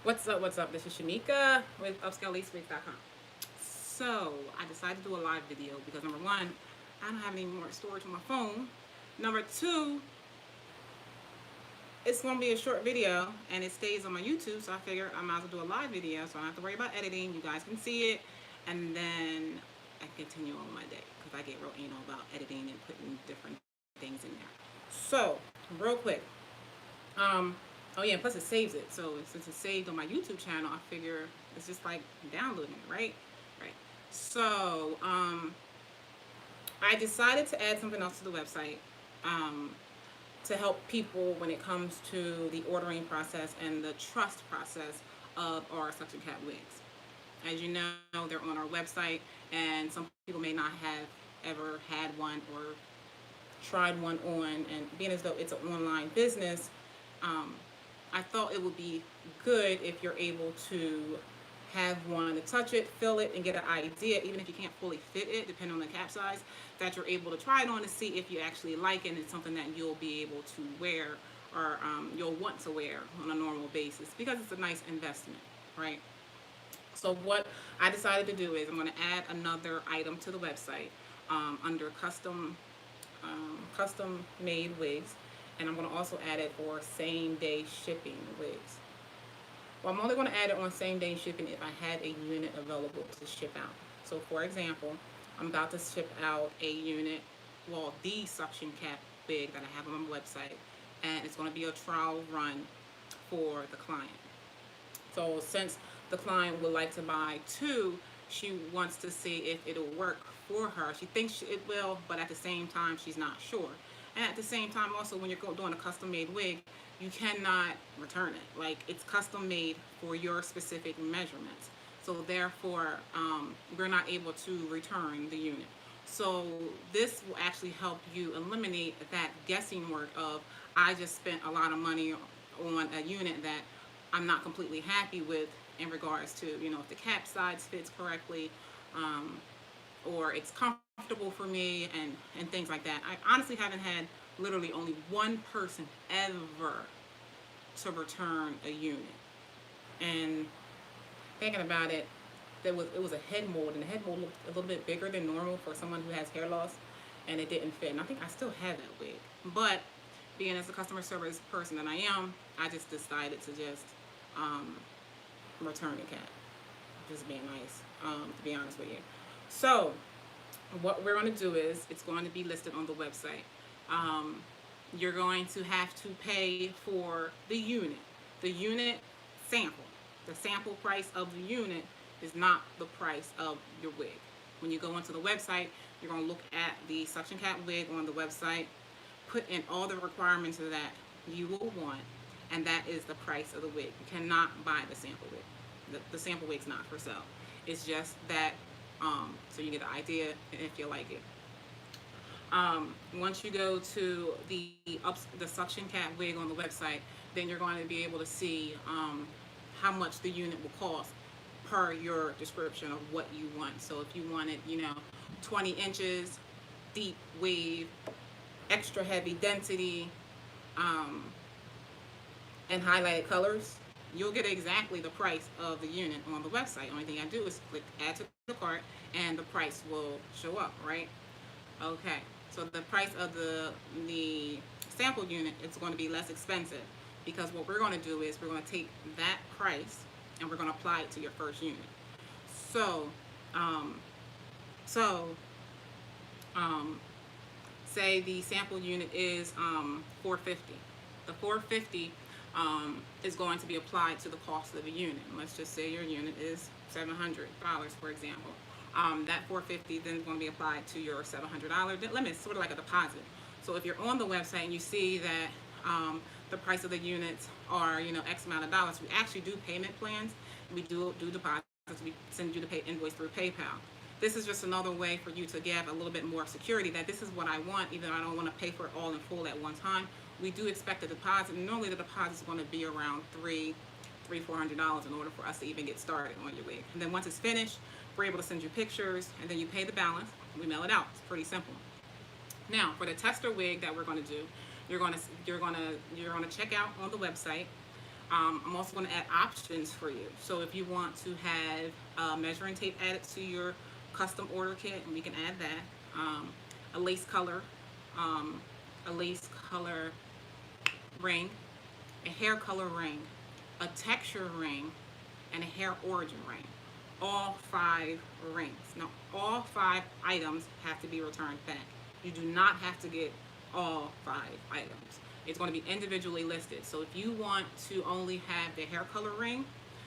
What's up? What's up? This is Shamika with upscaleleasewigs.com. So I decided to do a live video because number one, I don't have any more storage on my phone. Number two, it's gonna be a short video and it stays on my YouTube, so I figure I might as well do a live video so I don't have to worry about editing. You guys can see it, and then I continue on my day because I get real anal about editing and putting different things in there. So real quick, um, oh yeah, plus it saves it. So since it's saved on my YouTube channel, I figure it's just like downloading it, right? Right. So I decided to add something else to the website um, to help people when it comes to the ordering process and the trust process of our suction cap wigs. As you know, they're on our website, and some people may not have ever had one or tried one on. And being as though it's an online business, um, I thought it would be good if you're able to have one to touch it, feel it, and get an idea, even if you can't fully fit it, depending on the cap size, that you're able to try it on to see if you actually like it and it's something that you'll be able to wear or you'll want to wear on a normal basis because it's a nice investment, right? So what I decided to do is I'm going to add another item to the website under custom made wigs, and I'm going to also add it for same day shipping wigs. Well, I'm only going to add it on same day shipping if I had a unit available to ship out. So for example, I'm about to ship out a unit, well, the suction cap wig that I have on my website, and it's going to be a trial run for the client. So since the client would like to buy two, she wants to see if it'll work for her. She thinks it will, but at the same time, she's not sure. And at the same time, also, when you're doing a custom made wig, you cannot return it. Like, it's custom made for your specific measurements. So therefore, we're not able to return the unit. So this will actually help you eliminate that guessing work of, I just spent a lot of money on a unit that I'm not completely happy with in regards to, if the cap size fits correctly, or it's comfortable for me, and things like that. I honestly haven't had literally only one person ever to return a unit. And thinking about it, it was a head mold, and the head mold looked a little bit bigger than normal for someone who has hair loss, and it didn't fit. And I think I still have that wig, but being as a customer service person that I am, I just decided to just return the cat. Just being nice, to be honest with you. So what we're going to do is it's going to be listed on the website. Um, you're going to have to pay for the unit sample. The sample price of the unit is not the price of your wig. When you go onto the website, you're going to look at the suction cap wig on the website, put in all the requirements that you will want, and that is the price of the wig. You cannot buy the sample wig. The sample wig's not for sale. It's just that so you get an idea if you like it. Once you go to the suction cap wig on the website, then you're going to be able to see how much the unit will cost per your description of what you want. So if you wanted, 20 inches, deep wave, extra heavy density, and highlighted colors, you'll get exactly the price of the unit on the website. Only thing I do is click add to the cart and the price will show up, right? Okay, so the price of the sample unit is going to be less expensive because what we're going to do is we're going to take that price and we're going to apply it to your first unit. So, um, so say the sample unit is $450. The $450 is going to be applied to the cost of the unit. Let's just say your unit is $700, for example. That $450 then is going to be applied to your $700 limit, sort of like a deposit. So if you're on the website and you see that the price of the units are, X amount of dollars, we actually do payment plans. We do deposits. We send you the invoice through PayPal. This is just another way for you to give a little bit more security that this is what I want, even though I don't want to pay for it all in full at one time. We do expect a deposit. Normally the deposit is going to be around $400 in order for us to even get started on your wig. And then once it's finished, we're able to send you pictures, and then you pay the balance. We mail it out. It's pretty simple. Now, for the tester wig that we're going to do, you're gonna you're gonna check out on the website. I'm also going to add options for you. So if you want to have measuring tape added to your custom order kit, and we can add that, a lace color, um, a lace color ring, a hair color ring, a texture ring, and a hair origin ring. All 5 rings. Now, all 5 items have to be returned back. You do not have to get all 5 items. It's going to be individually listed. So if you want to only have the hair color ring,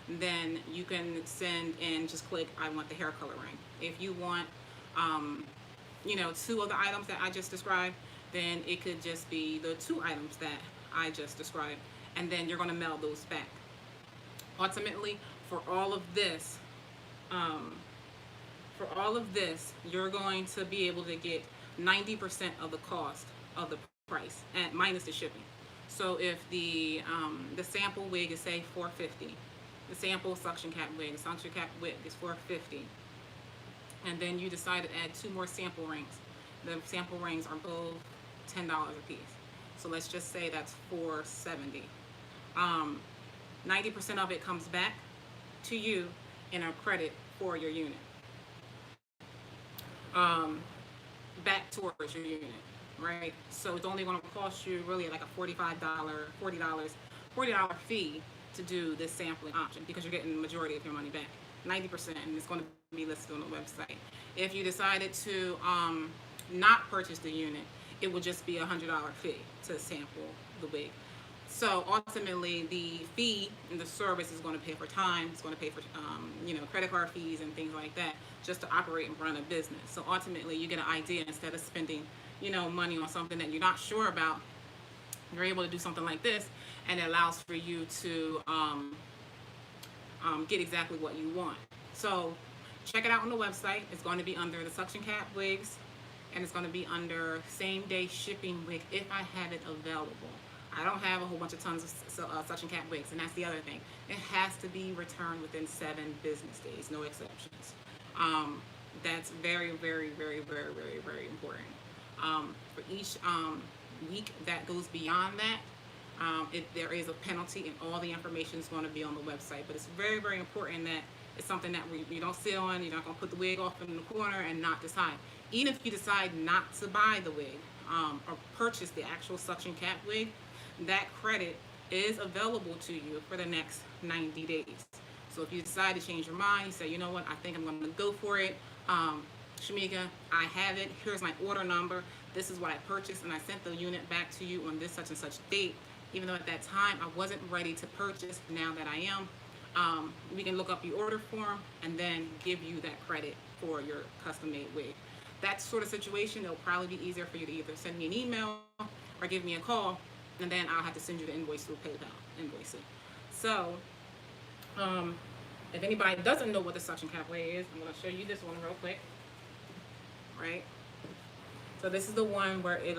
then you can send and just click, I want the hair color ring. If you want, um, 2 of the items that I just described, then it could just be the 2 items that I just described. And then you're going to mail those back. Ultimately, for all of this, um, you're going to be able to get 90% of the cost of the price and minus the shipping. So if the sample wig is say $450, the sample suction cap wig, the suction cap wig is $450, and then you decide to add 2 more sample rings. The sample rings are both $10 a piece. So let's just say that's $470. 90% of it comes back to you in a credit for your unit. Back towards your unit, right? So it's only going to cost you really like a $40 fee to do this sampling option, because you're getting the majority of your money back, 90%, and it's going to be listed on the website. If you decided to not purchase the unit, it would just be a $100 fee to sample the wig. So ultimately, the fee and the service is going to pay for time. It's going to pay for credit card fees and things like that, just to operate and run a business. So ultimately, you get an idea. Instead of spending money on something that you're not sure about, you're able to do something like this, and it allows for you to get exactly what you want. So check it out on the website. It's going to be under the suction cap wigs, and it's going to be under same day shipping wig if I have it available. I don't have a whole bunch of tons of suction cap wigs, and that's the other thing. It has to be returned within 7 business days, no exceptions. That's very, very, very, very, very, very important. For each week that goes beyond that, there is a penalty, and all the information is going to be on the website. But it's very, very important that it's something that you don't sit on. You're not going to put the wig off in the corner and not decide. Even if you decide not to buy the wig or purchase the actual suction cap wig, that credit is available to you for the next 90 days. So if you decide to change your mind, you say, you know what, I think I'm going to go for it. Shamika, I have it. Here's my order number. This is what I purchased, and I sent the unit back to you on this such and such date. Even though at that time I wasn't ready to purchase, now that I am, we can look up your order form and then give you that credit for your custom-made wig. That sort of situation, it'll probably be easier for you to either send me an email or give me a call, and then I'll have to send you the invoice through PayPal invoicing. So, if anybody doesn't know what the suction cap wig is, I'm going to show you this one real quick. Right? So this is the one where it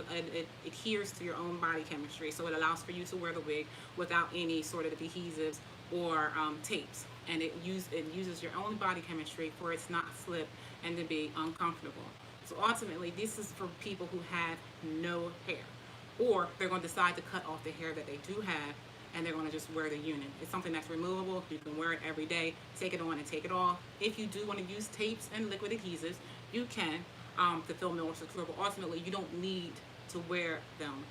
adheres to your own body chemistry. So it allows for you to wear the wig without any sort of adhesives or tapes. And it uses your own body chemistry for it to not slip and to be uncomfortable. So ultimately, this is for people who have no hair, or they're going to decide to cut off the hair that they do have, and they're going to just wear the unit. It's something that's removable. You can wear it every day, take it on and take it off. If you do want to use tapes and liquid adhesives, you can, to feel more secure, but ultimately you don't need to wear them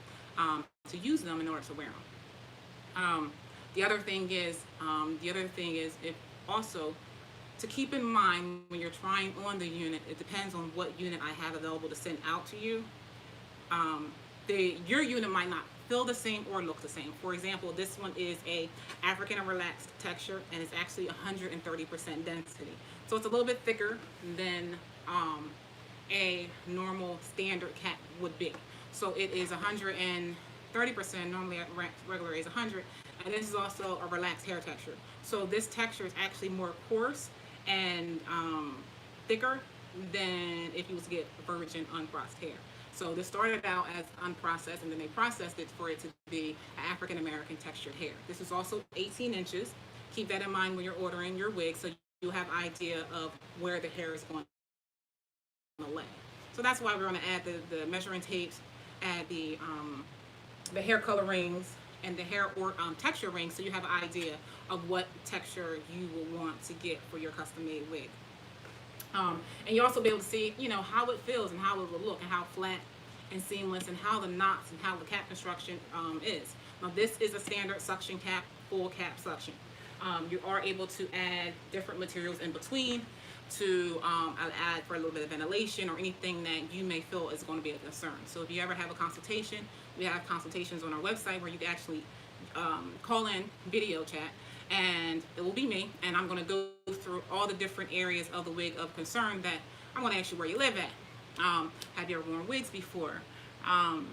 to use them in order to wear them. The other thing is if also to keep in mind when you're trying on the unit, it depends on what unit I have available to send out to you. Your unit might not feel the same or look the same. For example, this one is a African and relaxed texture, and it's actually 130% density. So it's a little bit thicker than a normal standard cap would be. So it is 130%, normally regular is 100, and this is also a relaxed hair texture. So this texture is actually more coarse and thicker than if you was to get virgin unprocessed hair. So this started out as unprocessed, and then they processed it for it to be African American textured hair. This is also 18 inches. Keep that in mind when you're ordering your wig, so you have idea of where the hair is going to lay. So that's why we're going to add the measuring tapes, add the the hair color rings and the hair or texture rings, so you have an idea of what texture you will want to get for your custom made wig. And you also be able to see, you know, how it feels and how it will look and how flat and seamless and how the knots and how the cap construction is. Now this is a standard suction cap, full cap suction. You are able to add different materials in between to add for a little bit of ventilation or anything that you may feel is going to be a concern. So if you ever have a consultation, we have consultations on our website where you can actually call in video chat, and it will be me, and I'm going to go through all the different areas of the wig of concern that I'm going to ask you where you live at. Have you ever worn wigs before? How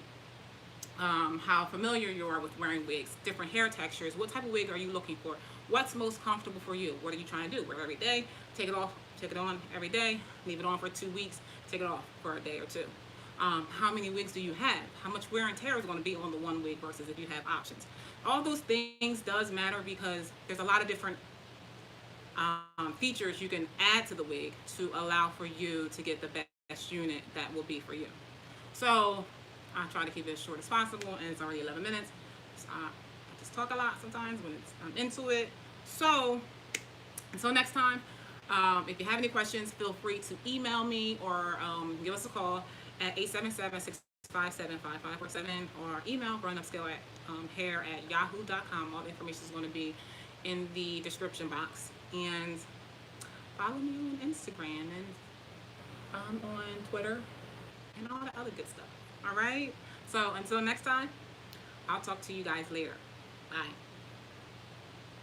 familiar you are with wearing wigs, different hair textures, what type of wig are you looking for, what's most comfortable for you, what are you trying to do, wear it every day, take it off, take it on every day, leave it on for 2 weeks, take it off for a day or two. How many wigs do you have? How much wear and tear is going to be on the one wig versus if you have options? All those things does matter because there's a lot of different features you can add to the wig to allow for you to get the best unit that will be for you. So I try to keep it as short as possible, and it's already 11 minutes. So, I just talk a lot sometimes when I'm into it. So until next time, if you have any questions, feel free to email me or give us a call at 877-657-5547 or email growingupscale at hair@yahoo.com. All the information is going to be in the description box. And follow me on Instagram and on Twitter and all the other good stuff. All right? So until next time, I'll talk to you guys later. Bye.